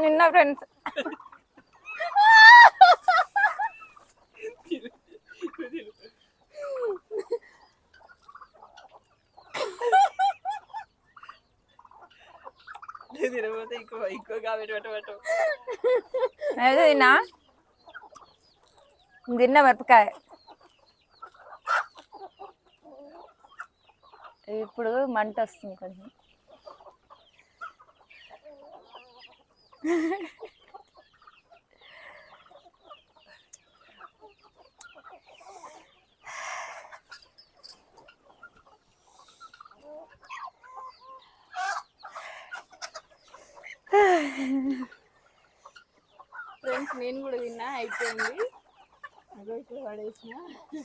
నిన్న ఫ్రెండ్స్ తిన్నా తిన్న మిరపకాయ ఇప్పుడు మంట వస్తుంది కొంచెం ఫ్రెండ్స్ నేను కూడా తిన్నా అయిపోయింది అదో ఇక్కడ పడేసిన